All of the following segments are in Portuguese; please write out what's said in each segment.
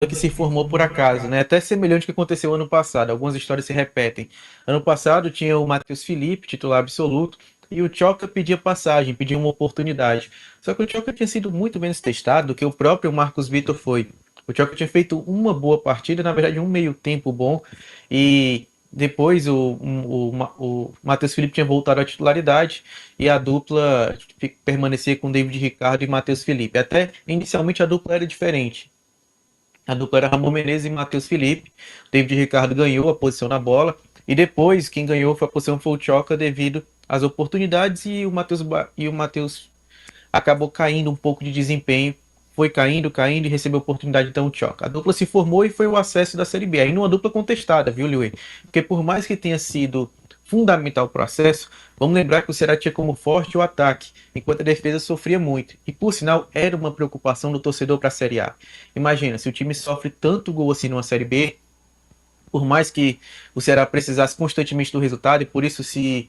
que se formou por acaso, né? Até semelhante ao que aconteceu ano passado. Algumas histórias se repetem. Ano passado tinha o Matheus Felipe, titular absoluto, e o Choca pedia passagem, pedia uma oportunidade. Só que o Choca tinha sido muito menos testado do que o próprio Marcos Vitor foi. O Choca tinha feito uma boa partida, na verdade um meio tempo bom, e depois o Matheus Felipe tinha voltado à titularidade e a dupla permanecia com David Ricardo e Matheus Felipe. Até inicialmente a dupla era diferente. A dupla era Ramon Menezes e Matheus Felipe. O David Ricardo ganhou a posição na bola. E depois, quem ganhou foi a posição foi o Choca devido às oportunidades e o Matheus acabou caindo um pouco de desempenho. Foi caindo, caindo e recebeu a oportunidade então o Choca. A dupla se formou e foi o acesso da Série B. Ainda uma dupla contestada, viu, Liu? Porque por mais que tenha sido fundamental o processo, vamos lembrar que o Ceará tinha como forte o ataque, enquanto a defesa sofria muito. E por sinal, era uma preocupação do torcedor para a Série A. Imagina, se o time sofre tanto gol assim numa Série B, por mais que o Ceará precisasse constantemente do resultado e por isso se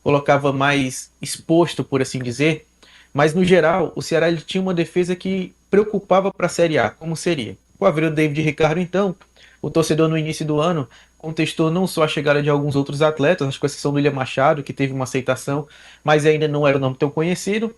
colocava mais exposto, por assim dizer, mas no geral, o Ceará ele tinha uma defesa que preocupava para a Série A, como seria. Com a vinda do David Ricardo, então, o torcedor no início do ano contestou não só a chegada de alguns outros atletas, acho que com exceção do William Machado, que teve uma aceitação, mas ainda não era um nome tão conhecido,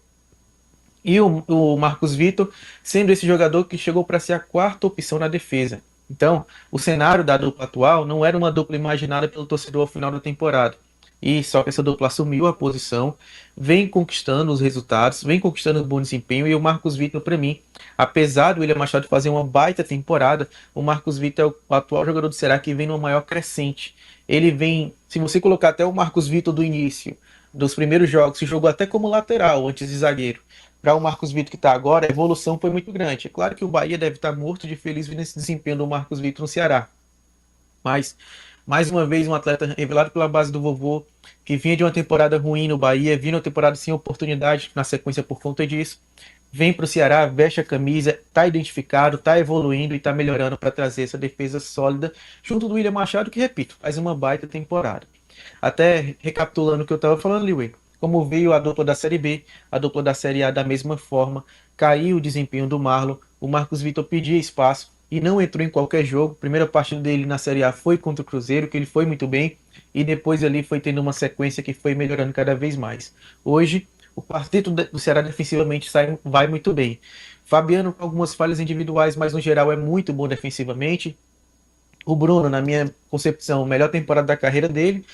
e o Marcos Vitor sendo esse jogador que chegou para ser a quarta opção na defesa. Então, o cenário da dupla atual não era uma dupla imaginada pelo torcedor ao final da temporada. E só que essa dupla assumiu a posição, vem conquistando os resultados, vem conquistando um bom desempenho. E o Marcos Vitor, para mim, apesar do William Machado fazer uma baita temporada, o Marcos Vitor é o atual jogador do Ceará que vem numa maior crescente. Ele vem, se você colocar até o Marcos Vitor do início, dos primeiros jogos, se jogou até como lateral antes de zagueiro para o Marcos Vitor que está agora, a evolução foi muito grande. É claro que o Bahia deve estar morto de feliz vendo esse desempenho do Marcos Vitor no Ceará. Mas, mais uma vez, um atleta revelado pela base do vovô, que vinha de uma temporada ruim no Bahia, vinha uma temporada sem oportunidade na sequência por conta disso. Vem para o Ceará, veste a camisa, está identificado, está evoluindo e está melhorando para trazer essa defesa sólida, junto do William Machado, que, repito, faz uma baita temporada. Até recapitulando o que eu estava falando, Liway, como veio a dupla da Série B, a dupla da Série A da mesma forma, caiu o desempenho do Marlon, o Marcos Vitor pedia espaço e não entrou em qualquer jogo. A primeira partida dele na Série A foi contra o Cruzeiro, que ele foi muito bem, e depois ali foi tendo uma sequência que foi melhorando cada vez mais. Hoje, o quarteto do Ceará defensivamente vai muito bem. Fabiano com algumas falhas individuais, mas no geral é muito bom defensivamente. O Bruno, na minha concepção, melhor temporada da carreira dele.